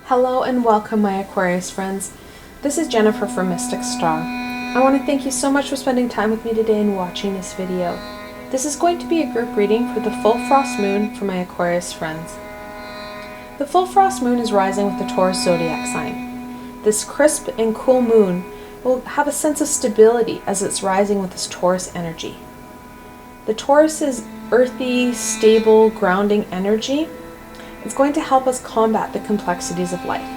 Hello and welcome, my Aquarius friends. This is Jennifer from Mystic Star. I want to thank you so much for spending time with me today and watching this video. This is going to be a group reading for the full frost moon for my Aquarius friends. The full frost moon is rising with the Taurus zodiac sign. This crisp and cool moon will have a sense of stability as it's rising with this Taurus energy. The Taurus is earthy, stable, grounding energy. It's going to help us combat the complexities of life.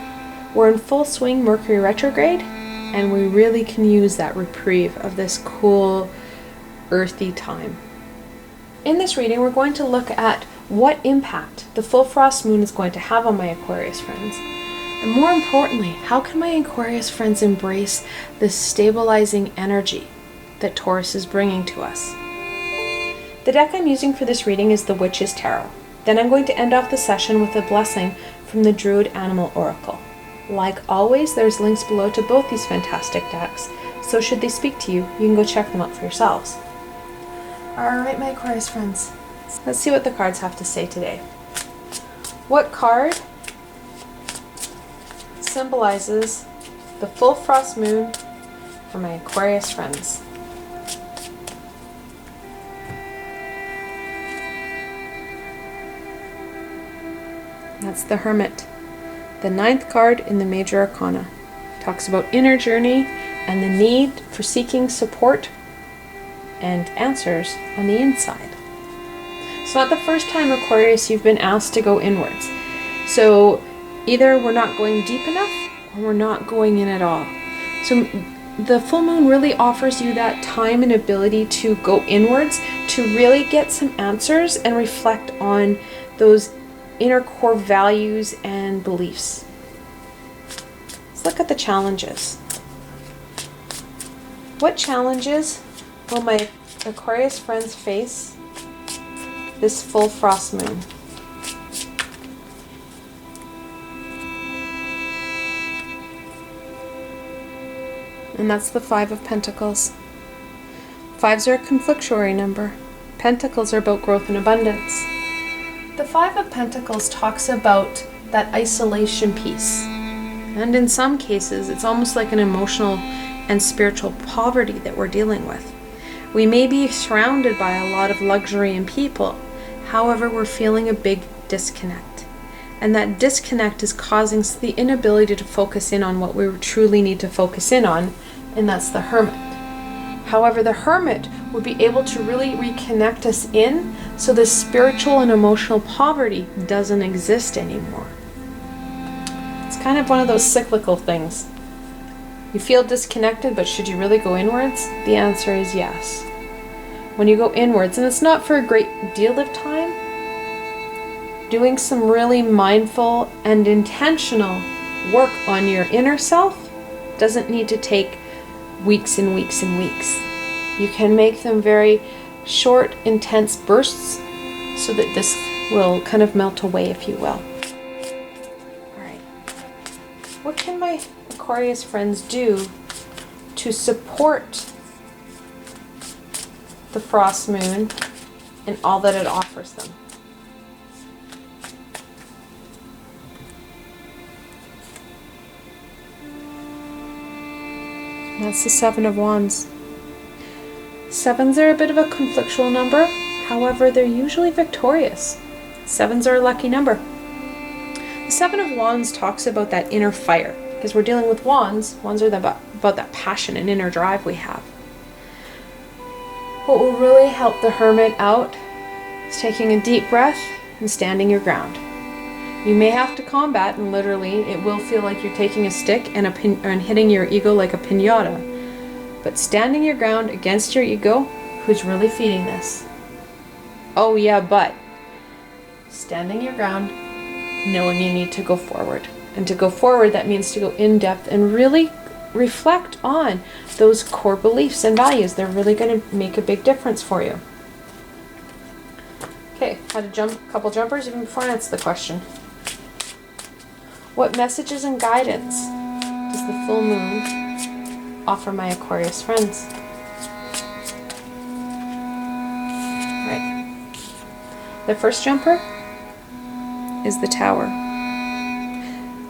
We're in full swing Mercury Retrograde, and we really can use that reprieve of this cool, earthy time. In this reading, we're going to look at what impact the full frost moon is going to have on my Aquarius friends. And more importantly, how can my Aquarius friends embrace this stabilizing energy that Taurus is bringing to us? The deck I'm using for this reading is the Witch's Tarot. Then I'm going to end off the session with a blessing from the Druid Animal Oracle. Like always, there's links below to both these fantastic decks, so should they speak to you, you can go check them out for yourselves. Alright, my Aquarius friends, let's see what the cards have to say today. What card symbolizes the full frost moon for my Aquarius friends? That's the Hermit, the ninth card in the Major Arcana. Talks about inner journey and the need for seeking support and answers on the inside. It's not the first time, Aquarius, you've been asked to go inwards. So either we're not going deep enough or we're not going in at all. So the full moon really offers you that time and ability to go inwards, to really get some answers and reflect on those inner core values and beliefs. Let's look at the challenges. What challenges will my Aquarius friends face this full frost moon? And that's the Five of Pentacles. Fives are a conflictuary number. Pentacles are about growth and abundance. The Five of Pentacles talks about that isolation piece. And in some cases, it's almost like an emotional and spiritual poverty that we're dealing with. We may be surrounded by a lot of luxury and people. However, we're feeling a big disconnect. And that disconnect is causing the inability to focus in on what we truly need to focus in on, and that's the Hermit. However, the Hermit would be able to really reconnect us in, so this spiritual and emotional poverty doesn't exist anymore. It's kind of one of those cyclical things. You feel disconnected, but should you really go inwards? The answer is yes. When you go inwards, and it's not for a great deal of time, doing some really mindful and intentional work on your inner self doesn't need to take weeks and weeks and weeks. You can make them very short, intense bursts so that this will kind of melt away, if you will. Alright. What can my Aquarius friends do to support the frost moon and all that it offers them? And that's the Seven of Wands. Sevens are a bit of a conflictual number, however, they're usually victorious. Sevens are a lucky number. The Seven of Wands talks about that inner fire, because we're dealing with wands. Wands are about that passion and inner drive we have. What will really help the Hermit out is taking a deep breath and standing your ground. You may have to combat, and literally it will feel like you're taking a stick and hitting your ego like a piñata. But standing your ground against your ego, who's really feeding this? Oh yeah, but standing your ground, knowing you need to go forward. And to go forward, that means to go in depth and really reflect on those core beliefs and values. They're really going to make a big difference for you. Okay, had a couple jumpers even before I answer the question. What messages and guidance does the full moon offer my Aquarius friends? Right. The first jumper is the Tower.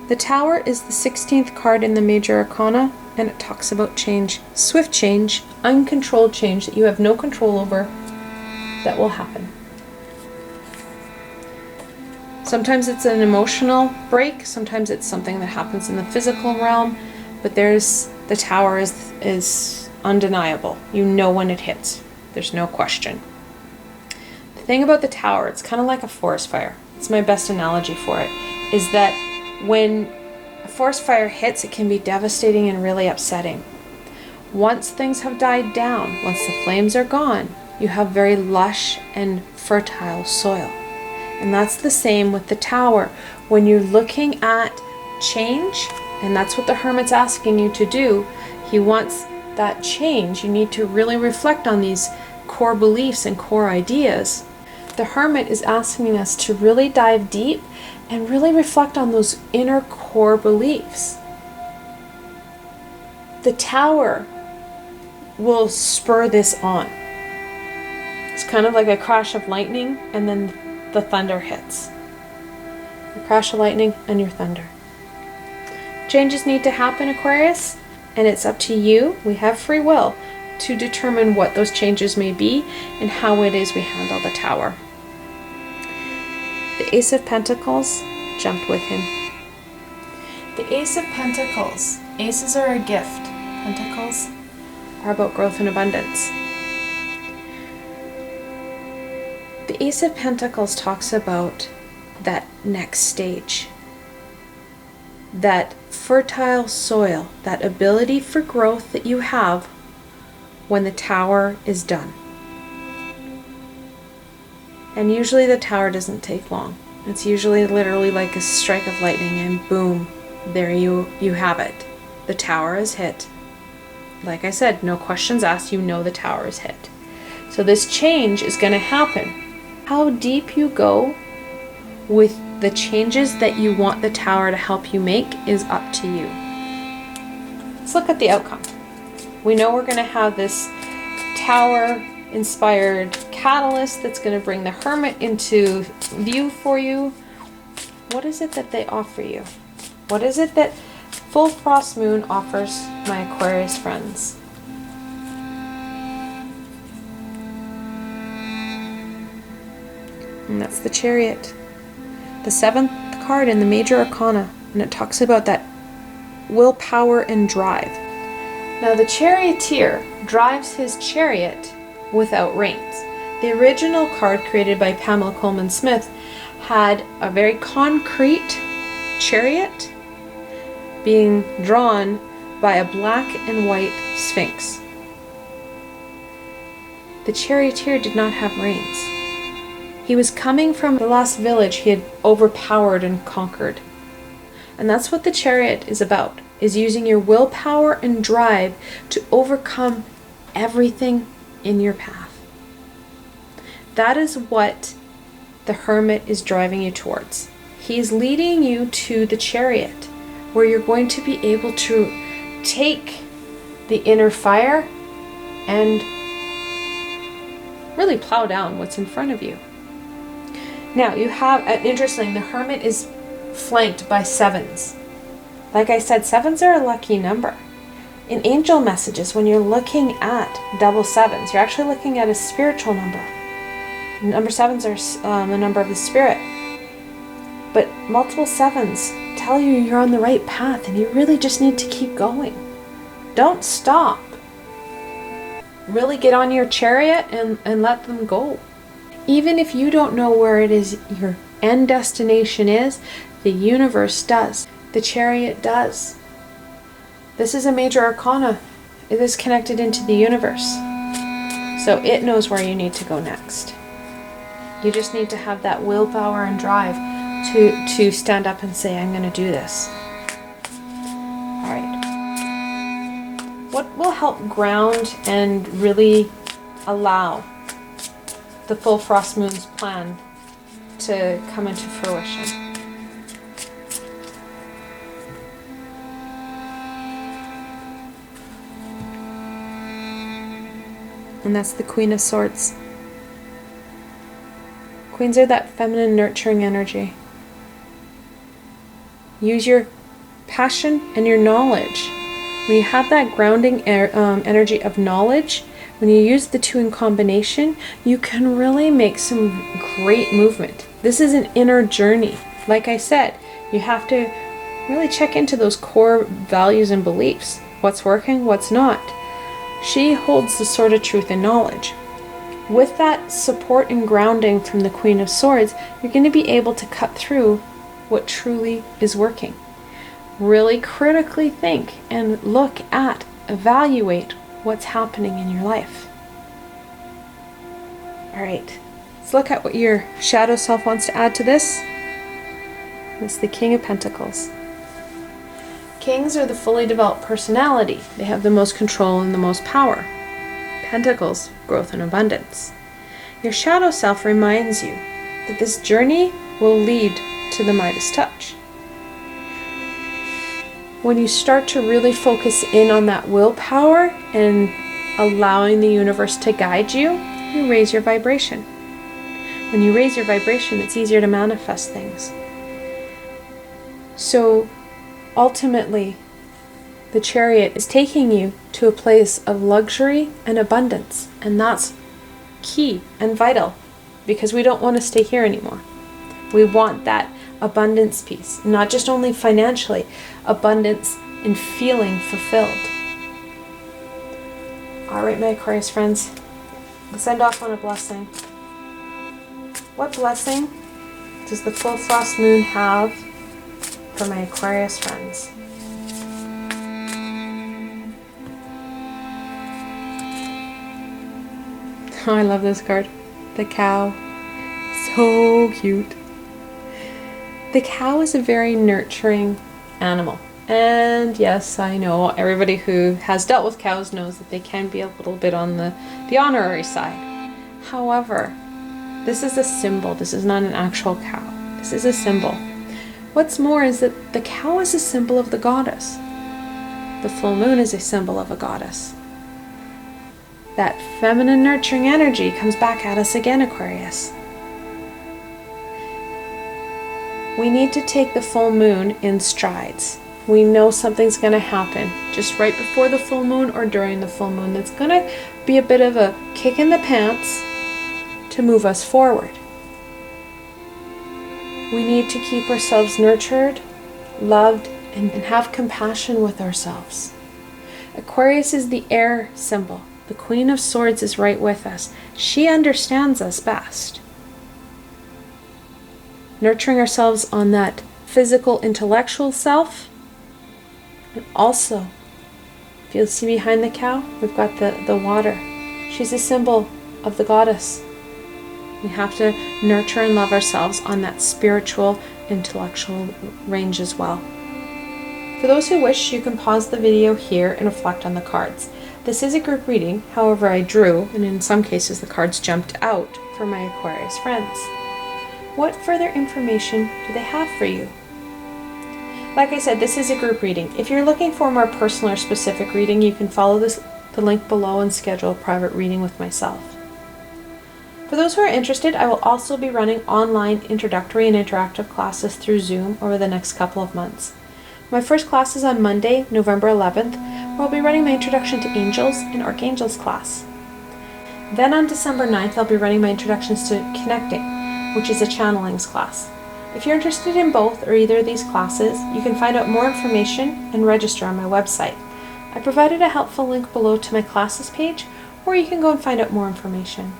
The Tower is the 16th card in the major arcana, and it talks about change. Swift change, uncontrolled change that you have no control over, that will happen. Sometimes it's an emotional break, sometimes it's something that happens in the physical realm, but the Tower is undeniable. You know when it hits. There's no question. The thing about the Tower, it's kind of like a forest fire. It's my best analogy for it, is that when a forest fire hits, it can be devastating and really upsetting. Once things have died down, once the flames are gone, you have very lush and fertile soil. And that's the same with the Tower. When you're looking at change, and that's what the Hermit's asking you to do, he wants that change. You need to really reflect on these core beliefs and core ideas. The Hermit is asking us to really dive deep and really reflect on those inner core beliefs. The Tower will spur this on. It's kind of like a crash of lightning, and then the thunder hits. A crash of lightning and your thunder. Changes need to happen, Aquarius, and it's up to you. We have free will to determine what those changes may be and how it is we handle the Tower. The Ace of Pentacles jumped with him. The Ace of Pentacles. Aces are a gift. Pentacles are about growth and abundance. The Ace of Pentacles talks about that next stage. That fertile soil, that ability for growth that you have when the Tower is done. And usually the Tower doesn't take long. It's usually literally like a strike of lightning and boom, there you have it. The Tower is hit. Like I said, no questions asked, you know the Tower is hit. So this change is going to happen. How deep you go with the changes that you want the Tower to help you make is up to you. Let's look at the outcome. We know we're going to have this Tower-inspired catalyst that's going to bring the Hermit into view for you. What is it that they offer you? What is it that full frost moon offers my Aquarius friends? And that's the Chariot. The 7th card in the major arcana, and it talks about that willpower and drive. Now the charioteer drives his chariot without reins. The original card created by Pamela Coleman Smith had a very concrete chariot being drawn by a black and white sphinx. The charioteer did not have reins. He was coming from the last village he had overpowered and conquered. And that's what the Chariot is about, is using your willpower and drive to overcome everything in your path. That is what the Hermit is driving you towards. He's leading you to the Chariot, where you're going to be able to take the inner fire and really plow down what's in front of you. Now, you have, interesting, the Hermit is flanked by 7s. Like I said, 7s are a lucky number. In angel messages, when you're looking at double 7s, you're actually looking at a spiritual number. Number 7s are the number of the spirit. But multiple 7s tell you you're on the right path and you really just need to keep going. Don't stop. Really get on your chariot and let them go. Even if you don't know where it is your end destination is, the universe does. The Chariot does. This is a major arcana. It is connected into the universe. So it knows where you need to go next. You just need to have that willpower and drive to stand up and say, I'm going to do this. All right. What will help ground and really allow the full frost moon's plan to come into fruition? And that's the Queen of Swords. Queens are that feminine, nurturing energy. Use your passion and your knowledge. When you have that grounding energy of knowledge, when you use the two in combination, you can really make some great movement. This is an inner journey. Like I said, you have to really check into those core values and beliefs. What's working, what's not. She holds the sword of truth and knowledge. With that support and grounding from the Queen of Swords, you're going to be able to cut through what truly is working. Really critically think and look at, evaluate what's happening in your life. All right, let's look at what your shadow self wants to add to this. It's the King of Pentacles. Kings are the fully developed personality. They have the most control and the most power. Pentacles, growth and abundance. Your shadow self reminds you that this journey will lead to the Midas touch. When you start to really focus in on that willpower and allowing the universe to guide you, you raise your vibration. When you raise your vibration, it's easier to manifest things. So ultimately, the Chariot is taking you to a place of luxury and abundance, and that's key and vital because we don't want to stay here anymore. We want that abundance piece, not just only financially, abundance in feeling fulfilled. All right, my Aquarius friends, let's end off on a blessing. What blessing does the full frost moon have for my Aquarius friends? Oh, I love this card. The cow. So cute. The cow is a very nurturing animal. And yes, I know everybody who has dealt with cows knows that they can be a little bit on the honorary side. However, this is a symbol. This is not an actual cow. This is a symbol. What's more is that the cow is a symbol of the goddess. The full moon is a symbol of a goddess. That feminine nurturing energy comes back at us again, Aquarius. We need to take the full moon in strides. We know something's going to happen just right before the full moon or during the full moon. That's going to be a bit of a kick in the pants to move us forward. We need to keep ourselves nurtured, loved, and have compassion with ourselves. Aquarius is the air symbol. The Queen of Swords is right with us. She understands us best. Nurturing ourselves on that physical, intellectual self. And also, if you'll see behind the cow, we've got the water. She's a symbol of the goddess. We have to nurture and love ourselves on that spiritual, intellectual range as well. For those who wish, you can pause the video here and reflect on the cards. This is a group reading, however I drew, and in some cases the cards jumped out for my Aquarius friends. What further information do they have for you? Like I said, this is a group reading. If you're looking for a more personal or specific reading, you can follow the link below and schedule a private reading with myself. For those who are interested, I will also be running online introductory and interactive classes through Zoom over the next couple of months. My first class is on Monday, November 11th, where I'll be running my Introduction to Angels and Archangels class. Then on December 9th, I'll be running my Introductions to Connecting, which is a channelings class. If you're interested in both or either of these classes, you can find out more information and register on my website. I provided a helpful link below to my classes page, or you can go and find out more information.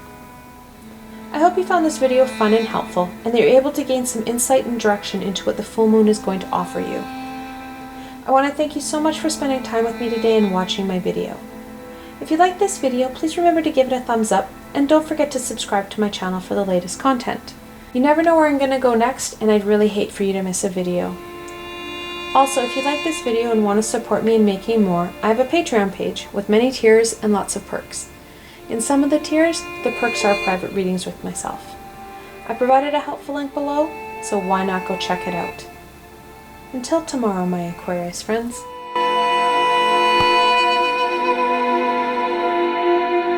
I hope you found this video fun and helpful, and that you're able to gain some insight and direction into what the full moon is going to offer you. I want to thank you so much for spending time with me today and watching my video. If you liked this video, please remember to give it a thumbs up, and don't forget to subscribe to my channel for the latest content. You never know where I'm going to go next, and I'd really hate for you to miss a video. Also, if you like this video and want to support me in making more, I have a Patreon page with many tiers and lots of perks. In some of the tiers, the perks are private readings with myself. I provided a helpful link below, so why not go check it out. Until tomorrow, my Aquarius friends.